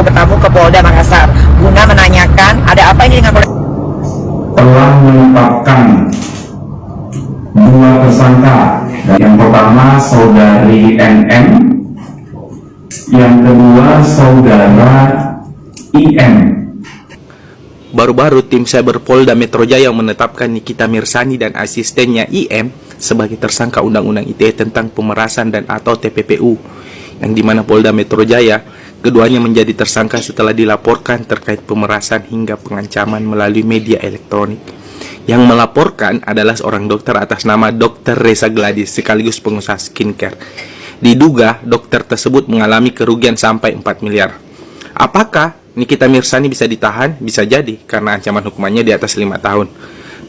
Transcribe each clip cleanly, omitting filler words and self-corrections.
bertamu ke Polda Makassar guna menanyakan ada apa ini dengan telah menetapkan dua tersangka. Yang pertama saudari NM, yang kedua saudara IM. Baru-baru tim Cyber Polda Metro Jaya menetapkan Nikita Mirzani dan asistennya IM sebagai tersangka Undang-Undang ITE tentang pemerasan dan atau TPPU, yang dimana Polda Metro Jaya keduanya menjadi tersangka setelah dilaporkan terkait pemerasan hingga pengancaman melalui media elektronik. Yang melaporkan adalah seorang dokter atas nama Dr. Reza Gladys sekaligus pengusaha skincare. Diduga dokter tersebut mengalami kerugian sampai 4 miliar. Apakah Nikita Mirzani bisa ditahan? Bisa jadi, karena ancaman hukumannya di atas 5 tahun.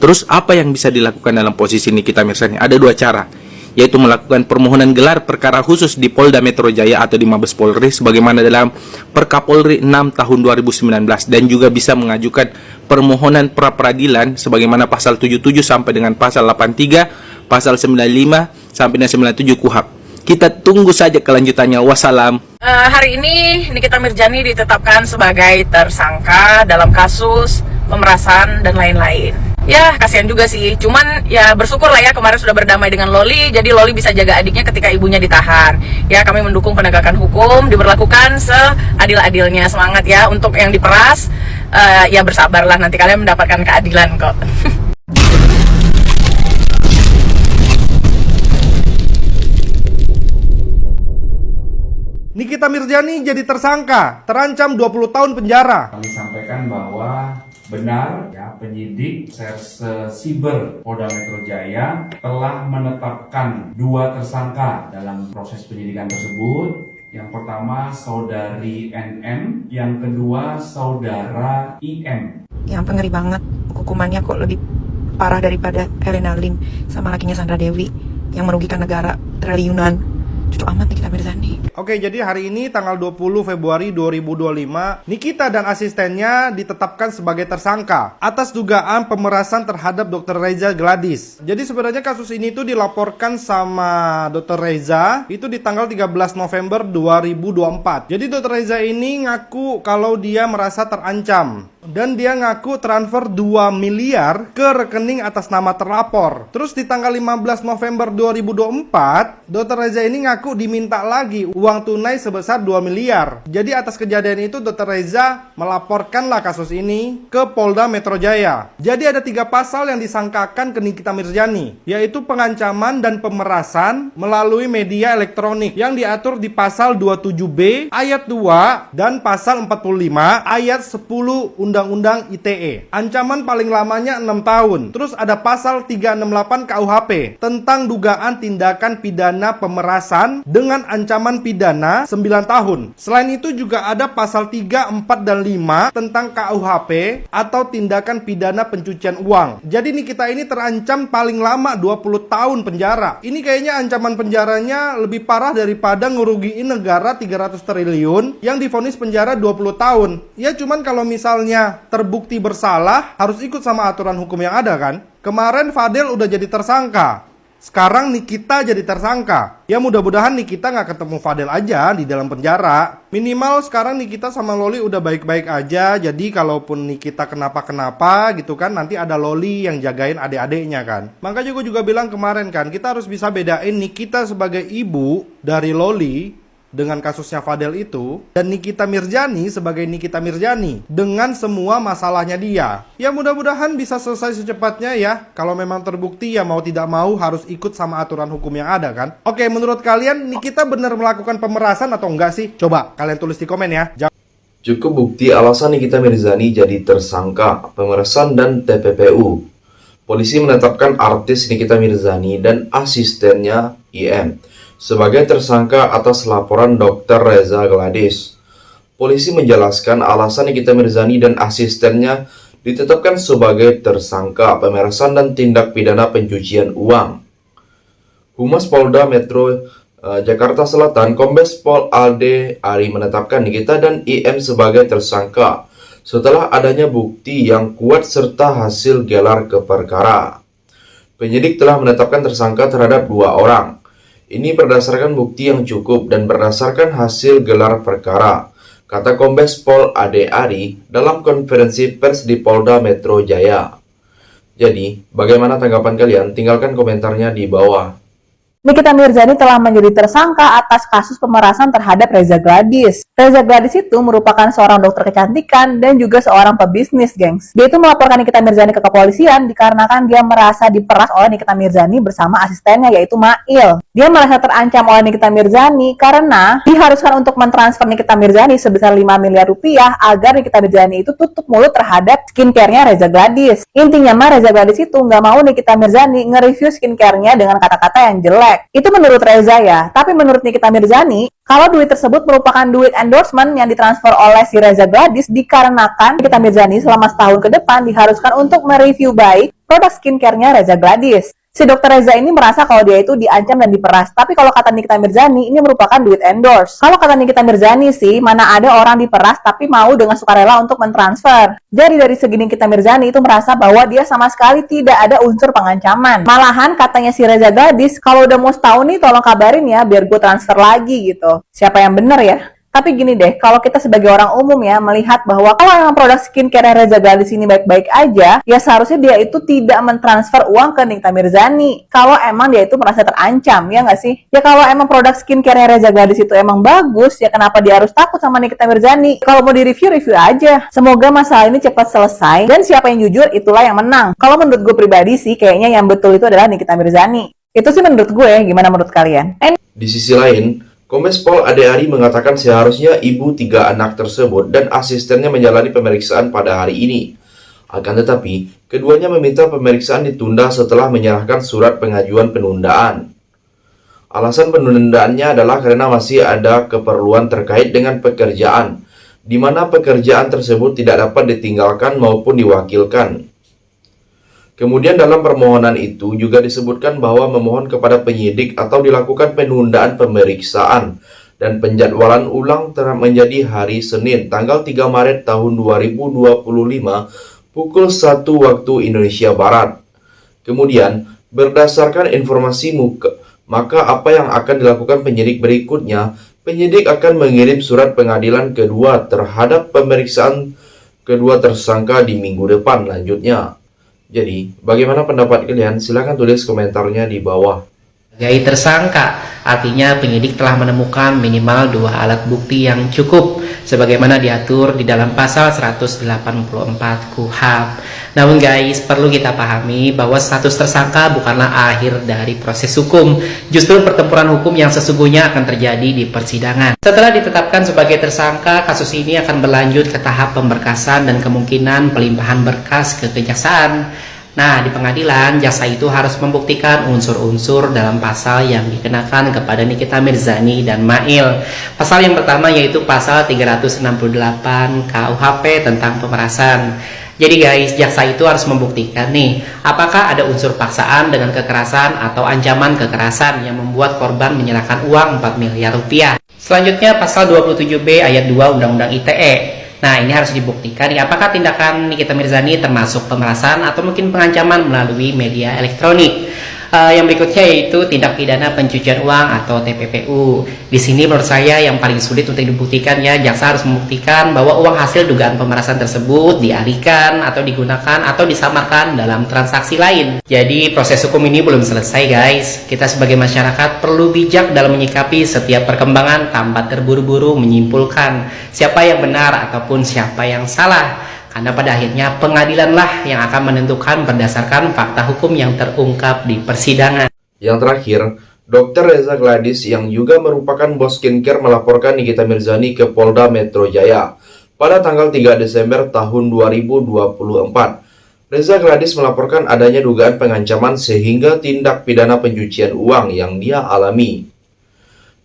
Terus apa yang bisa dilakukan dalam posisi Nikita Mirzani? Ada dua cara, yaitu melakukan permohonan gelar perkara khusus di Polda Metro Jaya atau di Mabes Polri sebagaimana dalam Perkapolri 6 tahun 2019, dan juga bisa mengajukan permohonan pra peradilan sebagaimana pasal 77 sampai dengan pasal 83, pasal 95 sampai dengan 97 KUHP. Kita tunggu saja kelanjutannya. Wassalam. Hari ini Nikita Mirzani ditetapkan sebagai tersangka dalam kasus pemerasan dan lain-lain. Ya, kasihan juga sih. Cuman ya bersyukur lah ya kemarin sudah berdamai dengan Loli. Jadi Loli bisa jaga adiknya ketika ibunya ditahan. Ya, kami mendukung penegakan hukum diberlakukan seadil-adilnya. Semangat ya untuk yang diperas. Ya bersabarlah, nanti kalian mendapatkan keadilan kok. Nikita Mirzani jadi tersangka, terancam 20 tahun penjara. Kami sampaikan bahwa benar ya, penyidik Serse Siber Polda Metro Jaya telah menetapkan dua tersangka dalam proses penyidikan tersebut. Yang pertama saudari NM, yang kedua saudara IM. Yang ngeri banget, hukumannya kok lebih parah daripada Helena Lim sama lakinya Sandra Dewi yang merugikan negara triliunan. Cucu amat Nikita Mirzani. Oke, jadi hari ini tanggal 20 Februari 2025, Nikita dan asistennya ditetapkan sebagai tersangka atas dugaan pemerasan terhadap Dr. Reza Gladys. Jadi sebenarnya kasus ini tuh dilaporkan sama Dr. Reza itu di tanggal 13 November 2024. Jadi Dr. Reza ini ngaku kalau dia merasa terancam. Dan dia ngaku transfer 2 miliar ke rekening atas nama terlapor. Terus di tanggal 15 November 2024, Dr. Reza ini ngaku diminta lagi uang tunai sebesar 2 miliar. Jadi atas kejadian itu Dr. Reza melaporkanlah kasus ini ke Polda Metro Jaya. Jadi ada 3 pasal yang disangkakan ke Nikita Mirzani, yaitu pengancaman dan pemerasan melalui media elektronik yang diatur di pasal 27B ayat 2 dan pasal 45 ayat 10 Undang-Undang ITE. Ancaman paling lamanya 6 tahun. Terus ada pasal 368 KUHP tentang dugaan tindakan pidana pemerasan dengan ancaman pidana 9 tahun. Selain itu juga ada pasal 3, 4, dan 5 tentang KUHP atau tindakan pidana pencucian uang. Jadi Nikita ini terancam paling lama 20 tahun penjara. Ini kayaknya ancaman penjaranya lebih parah daripada ngerugiin negara 300 triliun yang divonis penjara 20 tahun. Ya cuman kalau misalnya terbukti bersalah harus ikut sama aturan hukum yang ada kan. Kemarin Fadel udah jadi tersangka, sekarang Nikita jadi tersangka. Ya mudah-mudahan Nikita nggak ketemu Fadel aja di dalam penjara. Minimal sekarang Nikita sama Loli udah baik-baik aja. Jadi kalaupun Nikita kenapa-kenapa gitu kan, nanti ada Loli yang jagain adik-adiknya kan. Makanya gue juga bilang kemarin kan, kita harus bisa bedain Nikita sebagai ibu dari Loli dengan kasusnya Fadel itu, dan Nikita Mirzani sebagai Nikita Mirzani dengan semua masalahnya dia. Ya mudah-mudahan bisa selesai secepatnya ya. Kalau memang terbukti ya mau tidak mau harus ikut sama aturan hukum yang ada kan. Oke, menurut kalian Nikita benar melakukan pemerasan atau enggak sih? Coba kalian tulis di komen ya. Cukup bukti alasan Nikita Mirzani jadi tersangka pemerasan dan TPPU. Polisi menetapkan artis Nikita Mirzani dan asistennya IM sebagai tersangka atas laporan Dr. Reza Gladys. Polisi menjelaskan alasan Nikita Mirzani dan asistennya ditetapkan sebagai tersangka pemerasan dan tindak pidana pencucian uang. Humas Polda Metro Jakarta Selatan, Kombes Pol Alde Ari menetapkan Nikita dan IM sebagai tersangka setelah adanya bukti yang kuat serta hasil gelar perkara. Penyidik telah menetapkan tersangka terhadap 2 orang. Ini berdasarkan bukti yang cukup dan berdasarkan hasil gelar perkara. kata Kombes Pol Ade Ari dalam konferensi pers di Polda Metro Jaya. Jadi, bagaimana tanggapan kalian? Tinggalkan komentarnya di bawah. Nikita Mirzani telah menjadi tersangka atas kasus pemerasan terhadap Reza Gladis. Reza Gladis itu merupakan seorang dokter kecantikan dan juga seorang pebisnis, gengs. Dia itu melaporkan Nikita Mirzani ke kepolisian dikarenakan dia merasa diperas oleh Nikita Mirzani bersama asistennya yaitu Mail. Dia merasa terancam oleh Nikita Mirzani karena diharuskan untuk mentransfer Nikita Mirzani sebesar 5 miliar rupiah agar Nikita Mirzani itu tutup mulut terhadap skincare-nya Reza Gladis. Intinya mah Reza Gladis itu nggak mau Nikita Mirzani nge-review skincare-nya dengan kata-kata yang jelek. Itu menurut Reza ya, tapi menurut Nikita Mirzani, kalau duit tersebut merupakan duit endorsement yang ditransfer oleh si Reza Gladis dikarenakan Nikita Mirzani selama setahun ke depan diharuskan untuk mereview baik produk skincare-nya Reza Gladis. Si dokter Reza ini merasa kalau dia itu diancam dan diperas, tapi kalau kata Nikita Mirzani, ini merupakan duit endorse. Kalau kata Nikita Mirzani sih, mana ada orang diperas tapi mau dengan sukarela untuk mentransfer. Jadi dari segi Nikita Mirzani itu merasa bahwa dia sama sekali tidak ada unsur pengancaman. Malahan katanya si Reza Gladis, kalau udah mau setahun nih tolong kabarin ya biar gue transfer lagi gitu. Siapa yang bener ya? Tapi gini deh, kalau kita sebagai orang umum ya melihat bahwa kalau emang produk skincare Reza Gladis ini baik-baik aja, ya seharusnya dia itu tidak mentransfer uang ke Nikita Mirzani. Kalau emang dia itu merasa terancam, ya nggak sih? Ya kalau emang produk skincare Reza Gladis itu emang bagus, ya kenapa dia harus takut sama Nikita Mirzani? Kalau mau di-review aja. Semoga masalah ini cepat selesai, dan siapa yang jujur itulah yang menang. Kalau menurut gue pribadi sih, kayaknya yang betul itu adalah Nikita Mirzani. Itu sih menurut gue, gimana menurut kalian? Di sisi lain, Kombes Pol Ade Ari mengatakan seharusnya ibu 3 anak tersebut dan asistennya menjalani pemeriksaan pada hari ini. Akan tetapi, keduanya meminta pemeriksaan ditunda setelah menyerahkan surat pengajuan penundaan. Alasan penundaannya adalah karena masih ada keperluan terkait dengan pekerjaan, di mana pekerjaan tersebut tidak dapat ditinggalkan maupun diwakilkan. Kemudian dalam permohonan itu juga disebutkan bahwa memohon kepada penyidik atau dilakukan penundaan pemeriksaan dan penjadwalan ulang menjadi hari Senin tanggal 3 Maret tahun 2025 pukul 1 waktu Indonesia Barat. Kemudian berdasarkan informasi maka apa yang akan dilakukan penyidik berikutnya, penyidik akan mengirim surat pengadilan kedua terhadap pemeriksaan kedua tersangka di minggu depan lanjutnya. Jadi, bagaimana pendapat kalian? Silahkan tulis komentarnya di bawah. Sebagai tersangka, artinya penyidik telah menemukan minimal 2 alat bukti yang cukup sebagaimana diatur di dalam pasal 184 KUHP. Namun guys, perlu kita pahami bahwa status tersangka bukanlah akhir dari proses hukum. Justru pertempuran hukum yang sesungguhnya akan terjadi di persidangan. Setelah ditetapkan sebagai tersangka, kasus ini akan berlanjut ke tahap pemberkasan dan kemungkinan pelimpahan berkas ke kejaksaan. Nah, di pengadilan, jaksa itu harus membuktikan unsur-unsur dalam pasal yang dikenakan kepada Nikita Mirzani dan Mail. Pasal yang pertama yaitu pasal 368 KUHP tentang pemerasan. Jadi guys, jaksa itu harus membuktikan nih, apakah ada unsur paksaan dengan kekerasan atau ancaman kekerasan yang membuat korban menyerahkan uang 4 miliar rupiah. Selanjutnya pasal 27B ayat 2 Undang-Undang ITE. Nah, ini harus dibuktikan ya, apakah tindakan Nikita Mirzani termasuk pemerasan atau mungkin pengancaman melalui media elektronik. Yang berikutnya yaitu tindak pidana pencucian uang atau TPPU. Di sini menurut saya yang paling sulit untuk dibuktikan ya, jaksa harus membuktikan bahwa uang hasil dugaan pemerasan tersebut dialihkan atau digunakan atau disamarkan dalam transaksi lain. Jadi proses hukum ini belum selesai guys. Kita sebagai masyarakat perlu bijak dalam menyikapi setiap perkembangan tanpa terburu-buru menyimpulkan siapa yang benar ataupun siapa yang salah. Karena pada akhirnya pengadilanlah yang akan menentukan berdasarkan fakta hukum yang terungkap di persidangan. Yang terakhir, Dr. Reza Gladis yang juga merupakan bos skincare melaporkan Nikita Mirzani ke Polda Metro Jaya pada tanggal 3 Desember tahun 2024. Reza Gladis melaporkan adanya dugaan pengancaman sehingga tindak pidana pencucian uang yang dia alami.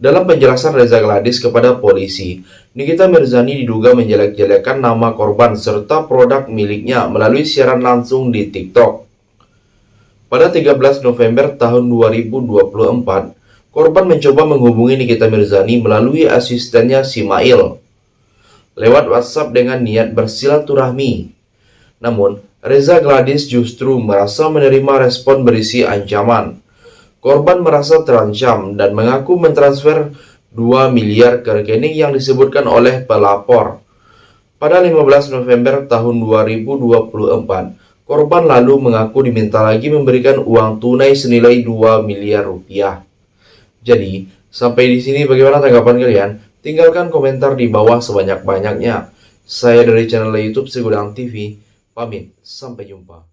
Dalam penjelasan Reza Gladis kepada polisi, Nikita Mirzani diduga menjelek-jelekan nama korban serta produk miliknya melalui siaran langsung di TikTok. Pada 13 November tahun 2024, korban mencoba menghubungi Nikita Mirzani melalui asistennya Simail lewat WhatsApp dengan niat bersilaturahmi. Namun, Reza Gladis justru merasa menerima respon berisi ancaman. Korban merasa terancam dan mengaku mentransfer 2 miliar ke rekening yang disebutkan oleh pelapor. Pada 15 November tahun 2024, korban lalu mengaku diminta lagi memberikan uang tunai senilai 2 miliar rupiah. Jadi, sampai di sini bagaimana tanggapan kalian? Tinggalkan komentar di bawah sebanyak-banyaknya. Saya dari channel YouTube Segudang TV, pamit, sampai jumpa.